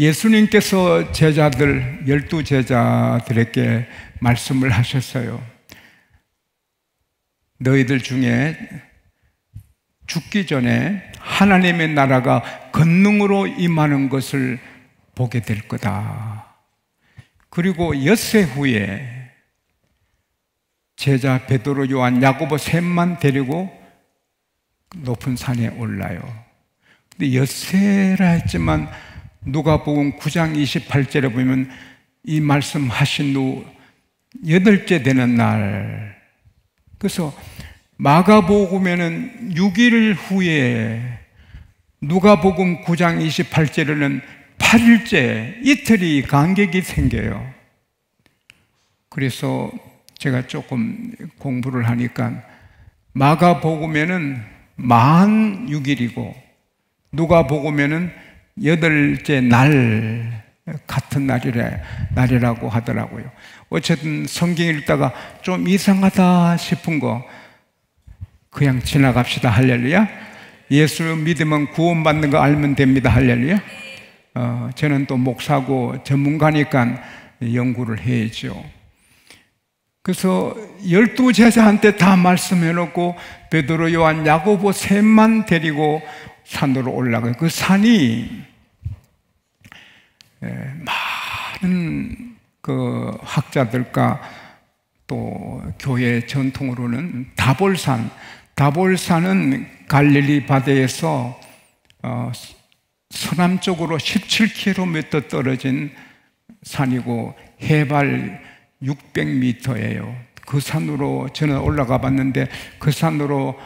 예수님께서 제자들, 12제자들에게 말씀을 하셨어요. 너희들 중에 죽기 전에 하나님의 나라가 권능으로 임하는 것을 보게 될 거다. 그리고 엿새 후에 제자 베드로, 요한, 야고보 셋만 데리고 높은 산에 올라요. 근데 엿새라 했지만 누가복음 9장 28절에 보면 이 말씀 하신 후 8째 되는 날, 그래서 마가복음에는 6일 후에, 누가복음 9장 28절에는 8일째, 이틀이 간격이 생겨요. 그래서 제가 조금 공부를 하니까 마가복음에는 46일이고 누가복음에는 8째 날, 같은 날이라고 하더라고요. 어쨌든 성경 읽다가 좀 이상하다 싶은 거 그냥 지나갑시다. 할렐루야. 예수 믿으면 구원받는 거 알면 됩니다. 할렐루야. 저는 또 목사고 전문가니까 연구를 해야죠. 그래서 12제자한테 다 말씀해놓고 베드로, 요한, 야고보 셋만 데리고 산으로 올라가요. 그 산이 많은 그 학자들과 또 교회 전통으로는 다볼산, 다볼산은 갈릴리 바다에서 서남쪽으로 17km 떨어진 산이고 해발 600m예요. 그 산으로 저는 올라가 봤는데 그 산으로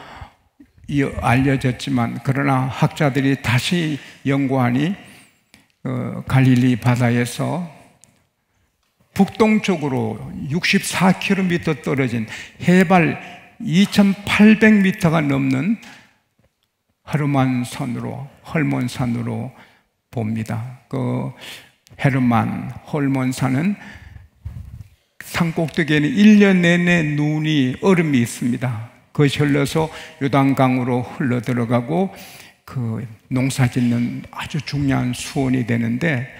알려졌지만, 그러나 학자들이 다시 연구하니 갈릴리 바다에서 북동쪽으로 64km 떨어진 해발 2800m가 넘는 헐몬산으로 봅니다. 그 헐몬산은 산꼭대기에는 1년 내내 얼음이 있습니다. 그것이 흘러서 요단강으로 흘러 들어가고 그 농사 짓는 아주 중요한 수원이 되는데,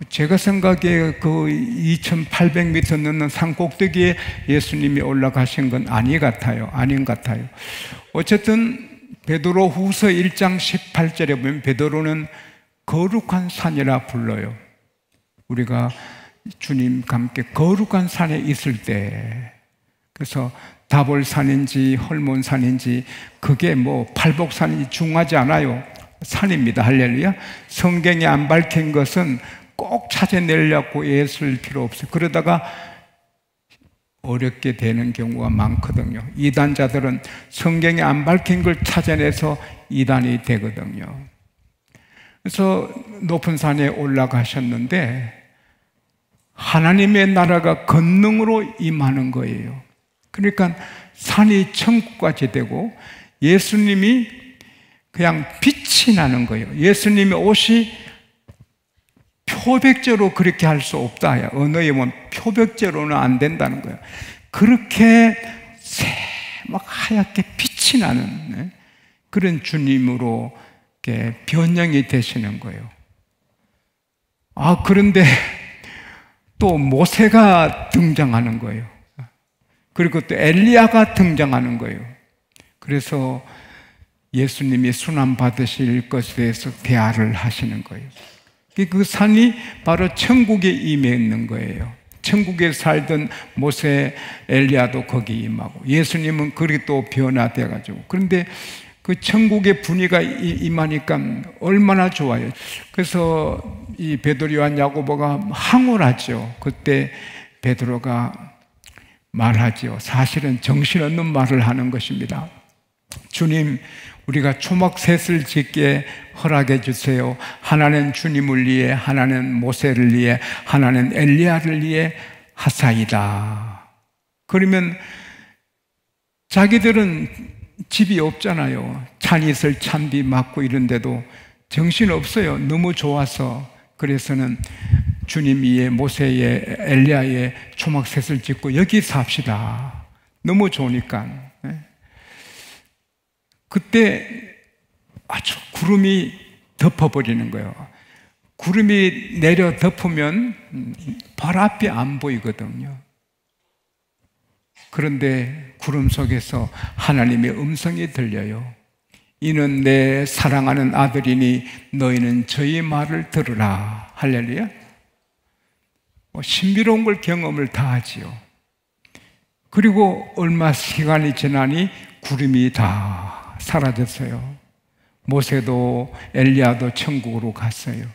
제가 생각에 그 2800m 넘는 산꼭대기에 예수님이 올라가신 건 아닌 것 같아요. 어쨌든 베드로 후서 1장 18절에 보면 베드로는 거룩한 산이라 불러요. 우리가 주님과 함께 거룩한 산에 있을 때, 그래서 다볼산인지 헐몬산인지 그게 뭐 팔복산인지 중요하지 않아요. 산입니다. 할렐루야. 성경에 안 밝힌 것은 꼭 찾아내려고 애쓸 필요 없어요. 그러다가 어렵게 되는 경우가 많거든요. 이단자들은 성경에 안 밝힌 걸 찾아내서 이단이 되거든요. 그래서 높은 산에 올라가셨는데 하나님의 나라가 권능으로 임하는 거예요. 그러니까 산이 천국같이 되고 예수님이 그냥 빛이 나는 거예요. 예수님의 옷이 표백제로 그렇게 할 수 없다. 언어에 보면 표백제로는 안 된다는 거예요. 그렇게 막 하얗게 빛이 나는 그런 주님으로 이렇게 변형이 되시는 거예요. 그런데 또 모세가 등장하는 거예요. 그리고 또 엘리야가 등장하는 거예요. 그래서 예수님이 순환 받으실 것에 대해서 대화를 하시는 거예요. 그 산이 바로 천국에 임해 있는 거예요. 천국에 살던 모세, 엘리야도 거기 임하고 예수님은 그렇게 또 변화돼 가지고, 그런데 그 천국의 분위기가 임하니까 얼마나 좋아요. 그래서 이 베드로, 요한, 야고보가 항울하죠. 그때 베드로가 말하죠. 사실은 정신없는 말을 하는 것입니다. 주님, 우리가 초막셋을 짓게 허락해 주세요. 하나는 주님을 위해, 하나는 모세를 위해, 하나는 엘리야를 위해 하사이다. 그러면 자기들은 집이 없잖아요. 찬이슬, 찬비 맞고 이런데도 정신없어요. 너무 좋아서. 그래서는 주님 위에, 모세의, 엘리야의 초막셋을 짓고 여기 삽시다. 너무 좋으니까. 그때 아주 구름이 덮어버리는 거예요. 구름이 내려 덮으면 발 앞이 안 보이거든요. 그런데 구름 속에서 하나님의 음성이 들려요. 이는 내 사랑하는 아들이니 너희는 저희 말을 들으라. 할렐루야. 신비로운 걸 경험을 다 하지요. 그리고 얼마 시간이 지나니 구름이 다 사라졌어요. 모세도 엘리야도 천국으로 갔어요.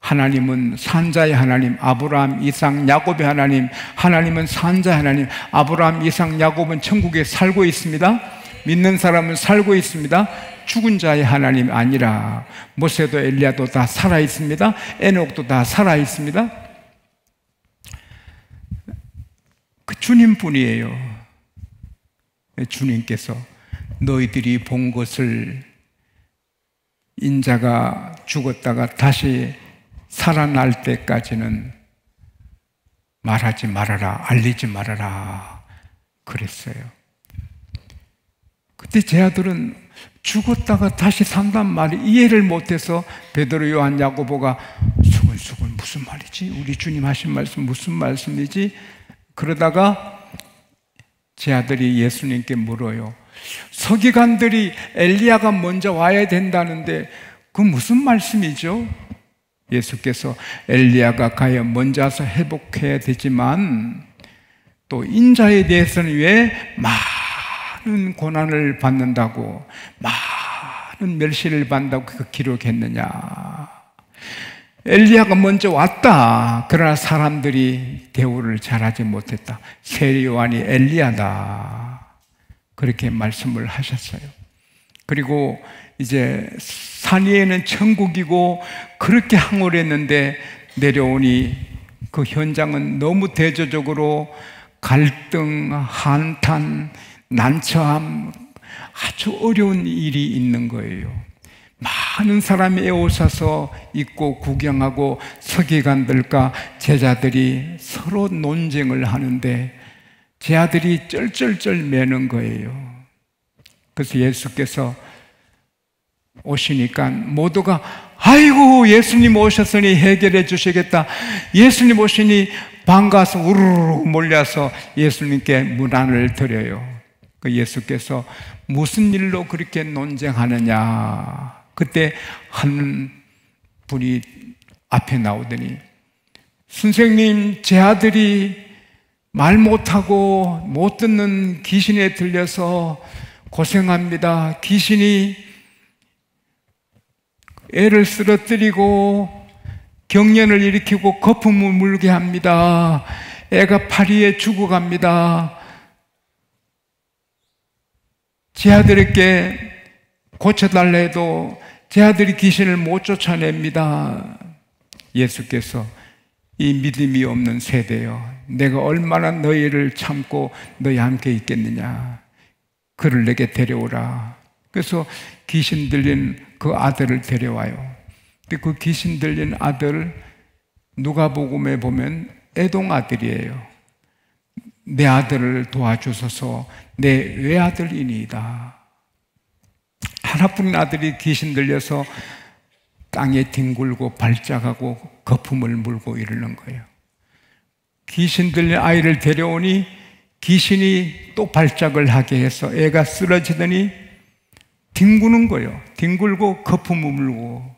하나님은 산자의 하나님, 아브라함, 이삭, 야곱의 하나님. 하나님은 산자의 하나님, 아브라함, 이삭, 야곱은 천국에 살고 있습니다. 믿는 사람은 살고 있습니다. 죽은 자의 하나님 아니라. 모세도 엘리야도 다 살아 있습니다. 에녹도 다 살아 있습니다. 그 주님뿐이에요. 주님께서 너희들이 본 것을 인자가 죽었다가 다시 살아날 때까지는 말하지 말아라, 알리지 말아라 그랬어요. 그때 제 아들은 죽었다가 다시 산단 말이 이해를 못해서 베드로, 요한, 야고보가 수근수근 무슨 말이지? 우리 주님 하신 말씀 무슨 말씀이지? 그러다가 제 아들이 예수님께 물어요. 서기관들이 엘리야가 먼저 와야 된다는데 그 무슨 말씀이죠? 예수께서 엘리야가 가야 먼저 와서 회복해야 되지만 또 인자에 대해서는 왜 많은 고난을 받는다고, 많은 멸시를 받는다고 그 기록했느냐. 엘리야가 먼저 왔다. 그러나 사람들이 대우를 잘하지 못했다. 세례 요한이 엘리야다. 그렇게 말씀을 하셨어요. 그리고 이제 산 위에는 천국이고 그렇게 항울했는데 내려오니 그 현장은 너무 대조적으로 갈등, 한탄, 난처함, 아주 어려운 일이 있는 거예요. 많은 사람이 에워싸서 있고 구경하고 서기관들과 제자들이 서로 논쟁을 하는데 제 아들이 쩔쩔쩔 매는 거예요. 그래서 예수께서 오시니까 모두가 아이고 예수님 오셨으니 해결해 주시겠다. 예수님 오시니 반가워서 우르르 몰려서 예수님께 문안을 드려요. 그 예수께서 무슨 일로 그렇게 논쟁하느냐. 그때 한 분이 앞에 나오더니 선생님, 제 아들이 말 못하고 못 듣는 귀신에 들려서 고생합니다. 귀신이 애를 쓰러뜨리고 경련을 일으키고 거품을 물게 합니다. 애가 파리에 죽어갑니다. 제 아들에게 고쳐달라 해도 제 아들이 귀신을 못 쫓아냅니다. 예수께서 이 믿음이 없는 세대여, 내가 얼마나 너희를 참고 너희와 함께 있겠느냐. 그를 내게 데려오라. 그래서 귀신 들린 그 아들을 데려와요. 근데 그 귀신 들린 아들 누가복음에 보면 애동 아들이에요. 내 아들을 도와주소서, 내 외아들이니이다. 하나뿐인 아들이 귀신 들려서 땅에 뒹굴고 발작하고 거품을 물고 이러는 거예요. 귀신 들린 아이를 데려오니 귀신이 또 발작을 하게 해서 애가 쓰러지더니 뒹구는 거예요. 뒹굴고 거품을 물고.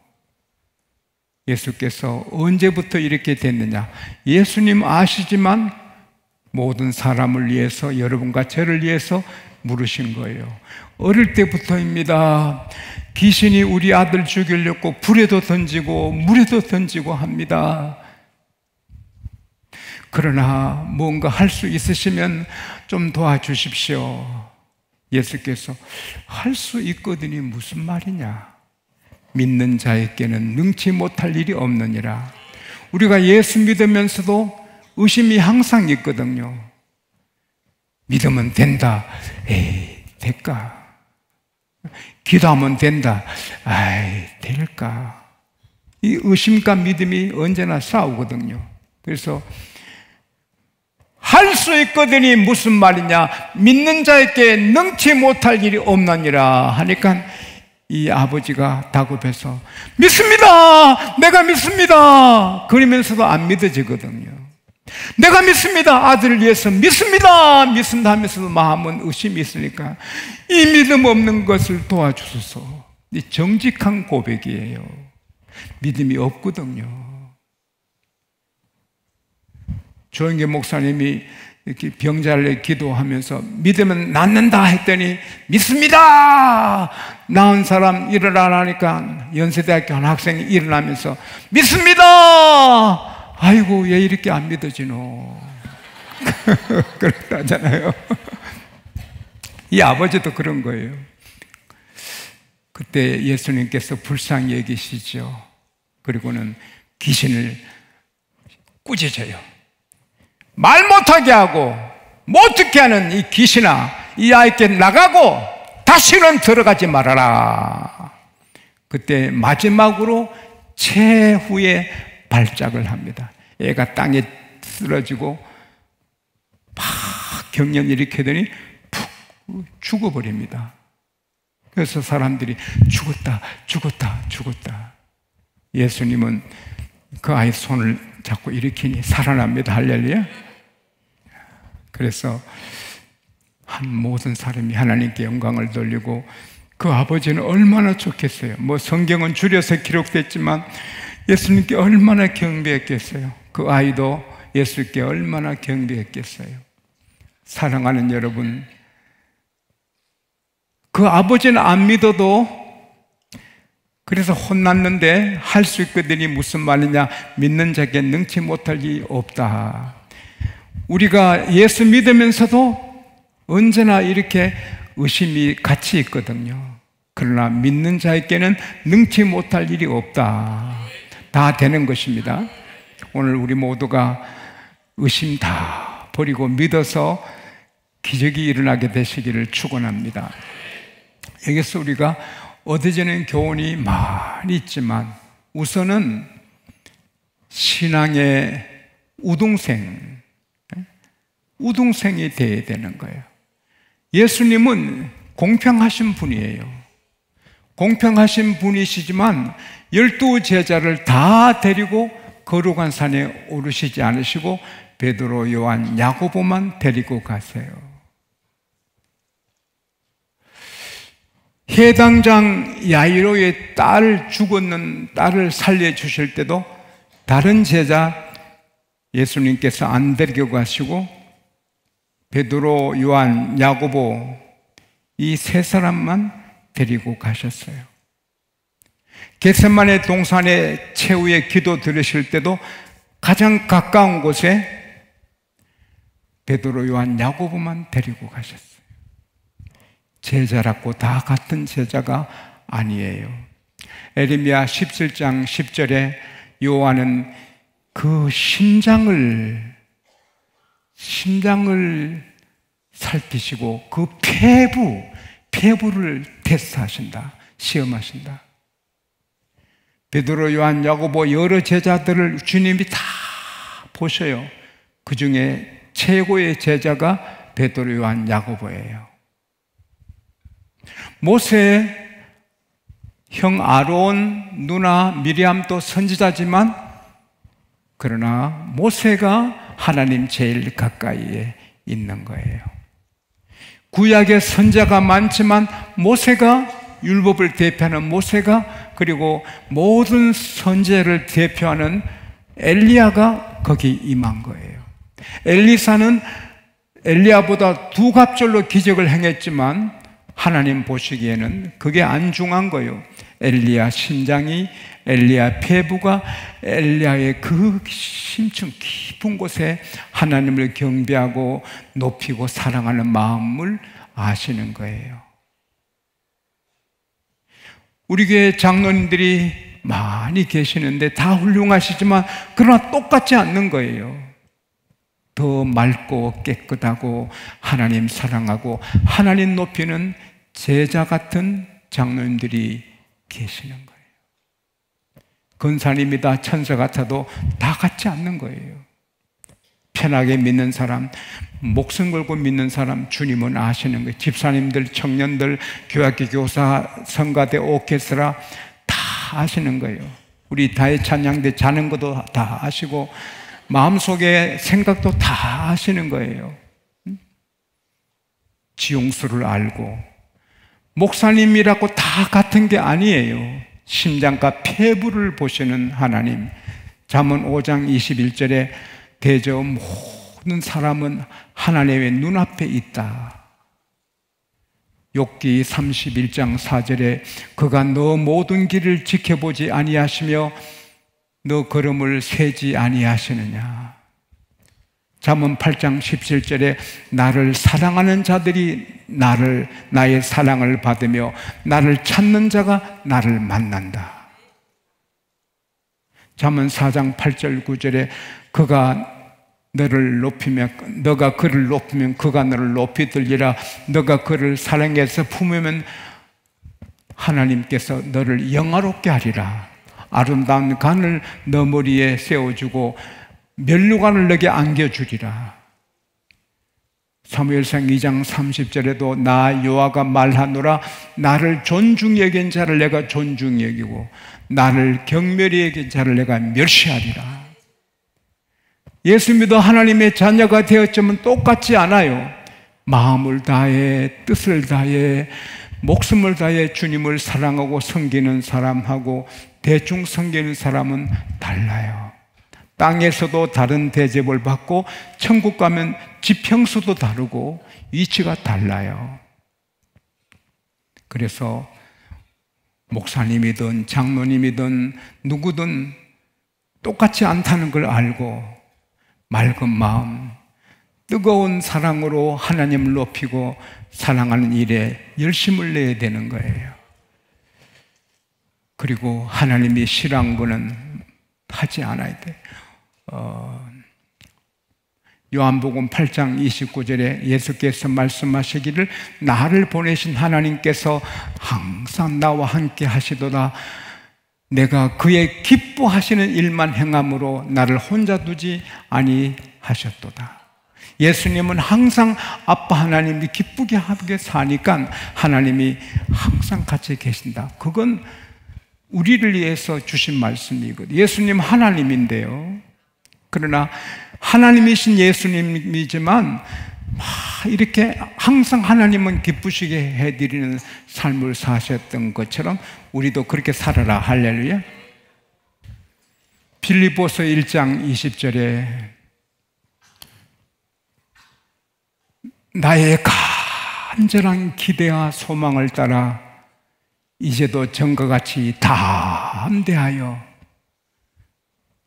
예수께서 언제부터 이렇게 됐느냐? 예수님 아시지만 모든 사람을 위해서, 여러분과 저를 위해서 물으신 거예요. 어릴 때부터입니다. 귀신이 우리 아들 죽이려고 불에도 던지고 물에도 던지고 합니다. 그러나 뭔가 할 수 있으시면 좀 도와주십시오. 예수께서 할 수 있거든이 무슨 말이냐? 믿는 자에게는 능치 못할 일이 없느니라. 우리가 예수 믿으면서도 의심이 항상 있거든요. 믿으면 된다. 에이, 될까? 기도하면 된다. 아이, 될까? 이 의심과 믿음이 언제나 싸우거든요. 그래서 할 수 있거든이 무슨 말이냐? 믿는 자에게 능치 못할 일이 없느니라 하니까 이 아버지가 다급해서 믿습니다! 내가 믿습니다! 그러면서도 안 믿어지거든요. 내가 믿습니다! 아들을 위해서 믿습니다! 믿습니다 하면서도 마음은 의심이 있으니까 이 믿음 없는 것을 도와주소서. 이 정직한 고백이에요. 믿음이 없거든요. 조영계 목사님이 이렇게 병자를 기도하면서 믿으면 낫는다 했더니 믿습니다! 나은 사람 일어나라니까 연세대학교 한 학생이 일어나면서 믿습니다! 아이고 왜 이렇게 안 믿어지노? 그렇다잖아요. 이 아버지도 그런 거예요. 그때 예수님께서 불쌍히 여기시죠. 그리고는 귀신을 꾸짖어요. 말 못하게 하고 못듣게 하는 이 귀신아, 이 아이께 나가고 다시는 들어가지 말아라. 그때 마지막으로 최후의 발작을 합니다. 애가 땅에 쓰러지고 막 경련 일으키더니 푹 죽어버립니다. 그래서 사람들이 죽었다, 죽었다, 죽었다. 예수님은 그 아이 손을 잡고 일으키니 살아납니다. 할렐루야. 그래서 한 모든 사람이 하나님께 영광을 돌리고 그 아버지는 얼마나 좋겠어요. 뭐 성경은 줄여서 기록됐지만 예수님께 얼마나 경배했겠어요. 그 아이도 예수님께 얼마나 경배했겠어요. 사랑하는 여러분, 그 아버지는 안 믿어도 그래서 혼났는데 할 수 있거든이 무슨 말이냐? 믿는 자에게 능치 못할 일이 없다. 우리가 예수 믿으면서도 언제나 이렇게 의심이 같이 있거든요. 그러나 믿는 자에게는 능치 못할 일이 없다. 다 되는 것입니다. 오늘 우리 모두가 의심 다 버리고 믿어서 기적이 일어나게 되시기를 축원합니다. 여기서 우리가 얻어지는 교훈이 많이 있지만 우선은 신앙의 우등생이 되어야 되는 거예요. 예수님은 공평하신 분이에요. 공평하신 분이시지만 12 제자를 다 데리고 거룩한 산에 오르시지 않으시고 베드로, 요한, 야고보만 데리고 가세요. 해당장 야이로의 죽었는 딸을 살려주실 때도 다른 제자 예수님께서 안 데리고 가시고 베드로, 요한, 야고보 이 세 사람만 데리고 가셨어요. 겟세마네 동산의 최후의 기도 들으실 때도 가장 가까운 곳에 베드로, 요한, 야고보만 데리고 가셨어요. 제자라고 다 같은 제자가 아니에요. 에레미야 17장 10절에 요한은 그 심장을 살피시고 그 폐부를 테스트하신다, 시험하신다. 베드로, 요한, 야고보 여러 제자들을 주님이 다 보셔요. 그 중에 최고의 제자가 베드로, 요한, 야고보예요. 모세 형 아론, 누나 미리암도 선지자지만 그러나 모세가 하나님 제일 가까이에 있는 거예요. 구약의 선지자가 많지만 모세가 율법을 대표하는 모세가 그리고 모든 선지자를 대표하는 엘리야가 거기 임한 거예요. 엘리사는 엘리야보다 2갑절로 기적을 행했지만 하나님 보시기에는 그게 안 중요한 거예요. 엘리야 심장이, 엘리야 폐부가 엘리야의 그 심층 깊은 곳에 하나님을 경배하고 높이고 사랑하는 마음을 아시는 거예요. 우리 교회 장로님들이 많이 계시는데 다 훌륭하시지만 그러나 똑같지 않는 거예요. 더 맑고 깨끗하고 하나님 사랑하고 하나님 높이는 제자 같은 장로님들이 계시는 거예요. 권사님이다 천사 같아도 다 같지 않는 거예요. 편하게 믿는 사람, 목숨 걸고 믿는 사람 주님은 아시는 거예요. 집사님들, 청년들, 교학교 교사, 성가대, 오케스트라 다 아시는 거예요. 우리 다의 찬양대 자는 것도 다 아시고 마음속에 생각도 다 아시는 거예요. 지용수를 알고 목사님이라고 다 같은 게 아니에요. 심장과 폐부를 보시는 하나님. 잠언 5장 21절에 대저 모든 사람은 하나님의 눈앞에 있다. 욥기 31장 4절에 그가 너 모든 길을 지켜보지 아니하시며 너 걸음을 세지 아니하시느냐. 잠언 8장 17절에 나를 사랑하는 자들이 나의 사랑을 받으며 나를 찾는 자가 나를 만난다. 잠언 4장 8절 9절에 그가 너를 높이면 너가 그를 높이면 그가 너를 높이 들리라. 너가 그를 사랑해서 품으면 하나님께서 너를 영화롭게 하리라. 아름다운 관을 너 머리에 세워주고 면류관을 너에게 안겨주리라. 사무엘상 2장 30절에도 나 여호와가 말하노라. 나를 존중히 여긴 자를 내가 존중히 여기고 나를 경멸히 여긴 자를 내가 멸시하리라. 예수 믿어 하나님의 자녀가 되었지만 똑같지 않아요. 마음을 다해, 뜻을 다해, 목숨을 다해 주님을 사랑하고 섬기는 사람하고 대충 섬기는 사람은 달라요. 땅에서도 다른 대접을 받고 천국 가면 지평수도 다르고 위치가 달라요. 그래서 목사님이든 장로님이든 누구든 똑같지 않다는 걸 알고 맑은 마음, 뜨거운 사랑으로 하나님을 높이고 사랑하는 일에 열심을 내야 되는 거예요. 그리고 하나님이 싫어하는 거는 하지 않아야 돼. 요한복음 8장 29절에 예수께서 말씀하시기를 나를 보내신 하나님께서 항상 나와 함께 하시도다. 내가 그의 기뻐하시는 일만 행함으로 나를 혼자 두지 아니하셨도다. 예수님은 항상 아빠 하나님이 기쁘게 하게 사니까 하나님이 항상 같이 계신다. 그건 우리를 위해서 주신 말씀이거든요. 예수님 하나님인데요. 그러나 하나님이신 예수님이지만 이렇게 항상 하나님은 기쁘시게 해드리는 삶을 사셨던 것처럼 우리도 그렇게 살아라. 할렐루야. 빌립보서 1장 20절에 나의 간절한 기대와 소망을 따라 이제도 전과 같이 담대하여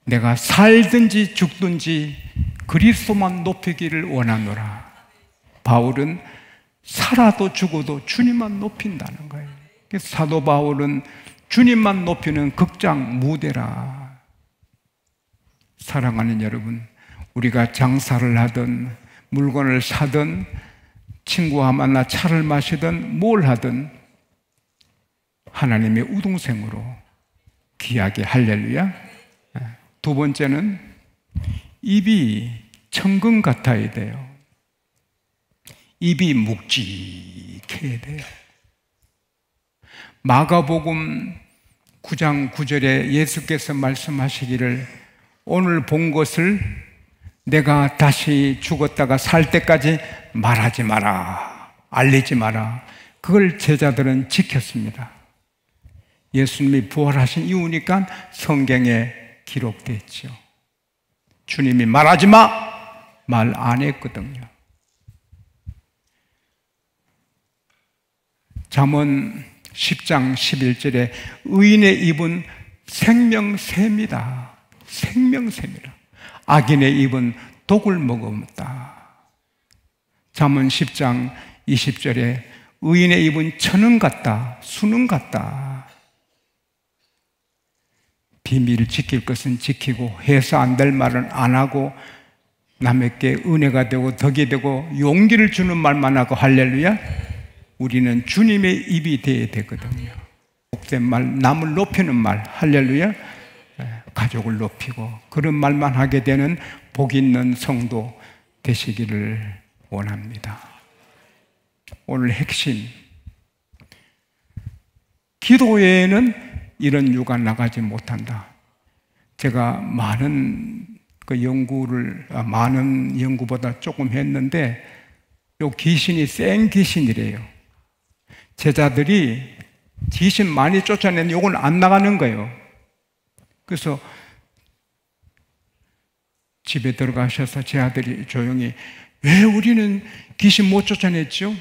내가 살든지 죽든지 그리스도만 높이기를 원하노라. 바울은 살아도 죽어도 주님만 높인다는 거예요. 그래서 사도 바울은 주님만 높이는 극장 무대라. 사랑하는 여러분, 우리가 장사를 하든 물건을 사든 친구와 만나 차를 마시든 뭘 하든 하나님의 우등생으로 귀하게. 할렐루야. 두 번째는 입이 천금 같아야 돼요. 입이 묵직해야 돼요. 마가복음 9장 9절에 예수께서 말씀하시기를 오늘 본 것을 내가 다시 죽었다가 살 때까지 말하지 마라, 알리지 마라. 그걸 제자들은 지켰습니다. 예수님이 부활하신 이유니까 성경에 기록됐죠. 주님이 말하지 마! 말 안 했거든요. 잠언 10장 11절에 의인의 입은 생명새입니다. 생명새입니다. 악인의 입은 독을 머금었다. 잠언 10장 20절에 의인의 입은 천은 같다, 수는 같다. 비밀을 지킬 것은 지키고 해서 안 될 말은 안 하고 남에게 은혜가 되고 덕이 되고 용기를 주는 말만 하고. 할렐루야. 우리는 주님의 입이 되어야 되거든요. 복된 말, 남을 높이는 말. 할렐루야. 가족을 높이고 그런 말만 하게 되는 복 있는 성도 되시기를 원합니다. 오늘 핵심, 기도 외에는 이런 유가 나가지 못한다. 제가 많은 연구보다 조금 했는데, 요 귀신이 센 귀신이래요. 제자들이 귀신 많이 쫓아내는 요건 안 나가는 거예요. 그래서 집에 들어가셔서 제 아들이 조용히, 왜 우리는 귀신 못 쫓아냈죠?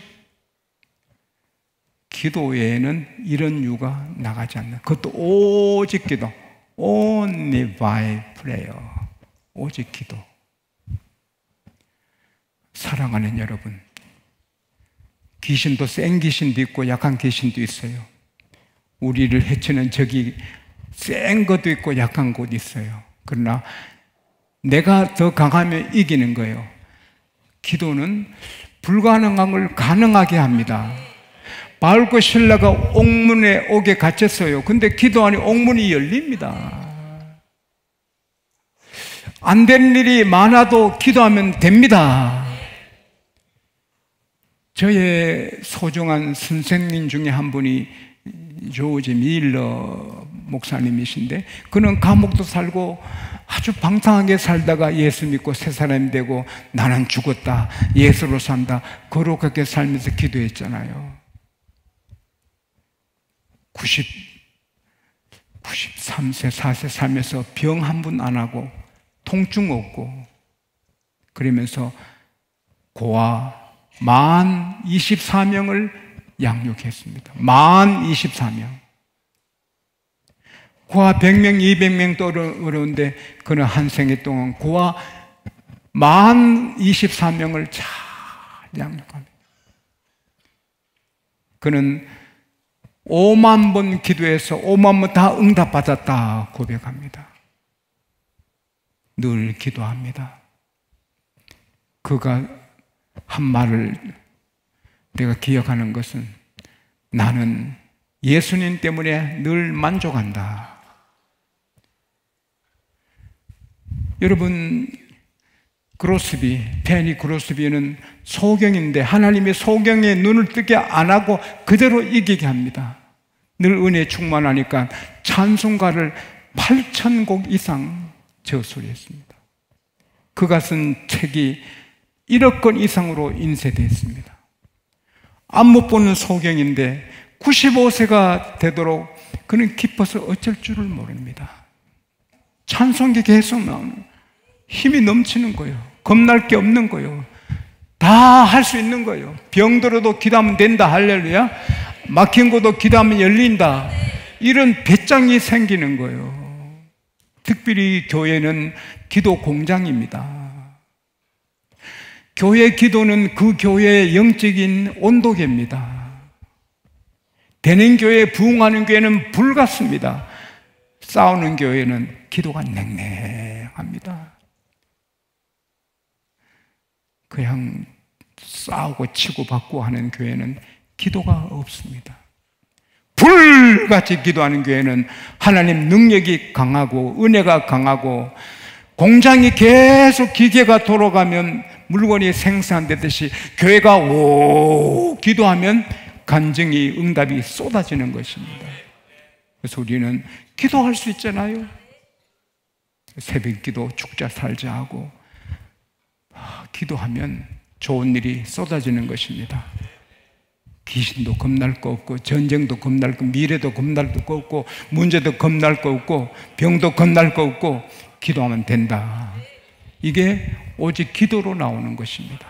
기도 외에는 이런 유가 나가지 않는, 그것도 오직 기도, only by prayer, 오직 기도. 사랑하는 여러분, 귀신도 센 귀신도 있고 약한 귀신도 있어요. 우리를 해치는 적이 센 것도 있고 약한 것도 있어요. 그러나 내가 더 강하면 이기는 거예요. 기도는 불가능한 걸 가능하게 합니다. 바울과 실라가 옥문에 옥에 갇혔어요. 근데 기도하니 옥문이 열립니다. 안 되는 일이 많아도 기도하면 됩니다. 저의 소중한 선생님 중에 한 분이 조지 밀러 목사님이신데, 그는 감옥도 살고 아주 방탕하게 살다가 예수 믿고 새 사람이 되고, 나는 죽었다, 예수로 산다, 거룩하게 살면서 기도했잖아요. 93세, 4세 살면서 병 한 번 안 하고 통증 없고, 그러면서 고아 24명을 양육했습니다. 24명. 고아 100명, 200명도 어려운데 그는 한 생애 동안 고아 24명을 잘 양육합니다. 그는 5만 번 기도해서 5만 번 다 응답받았다 고백합니다. 늘 기도합니다. 그가 한 말을 내가 기억하는 것은, 나는 예수님 때문에 늘 만족한다. 여러분, 페니 그로스비는 소경인데 하나님의 소경에 눈을 뜨게 안 하고 그대로 이기게 합니다. 늘 은혜에 충만하니까 찬송가를 8,000곡 이상 저술했습니다. 그가 쓴 책이 1억 권 이상으로 인쇄되었습니다. 안 못 보는 소경인데 95세가 되도록 그는 기뻐서 어쩔 줄을 모릅니다. 찬송기 계속 나오는, 힘이 넘치는 거예요. 겁날 게 없는 거예요. 다 할 수 있는 거예요. 병들어도 기도하면 된다, 할렐루야. 막힌 것도 기도하면 열린다, 이런 배짱이 생기는 거예요. 특별히 교회는 기도 공장입니다. 교회 기도는 그 교회의 영적인 온도계입니다. 되는 교회, 부흥하는 교회는 불 같습니다. 싸우는 교회는 기도가 냉랭합니다. 그냥 싸우고 치고받고 하는 교회는 기도가 없습니다. 불같이 기도하는 교회는 하나님 능력이 강하고 은혜가 강하고, 공장이 계속 기계가 돌아가면 물건이 생산되듯이 교회가 오 기도하면 간증이, 응답이 쏟아지는 것입니다. 그래서 우리는 기도할 수 있잖아요. 새벽 기도, 죽자 살자 하고 기도하면 좋은 일이 쏟아지는 것입니다. 귀신도 겁날 거 없고, 전쟁도 겁날 거, 미래도 겁날 거 없고, 문제도 겁날 거 없고, 병도 겁날 거 없고, 기도하면 된다. 이게 오직 기도로 나오는 것입니다.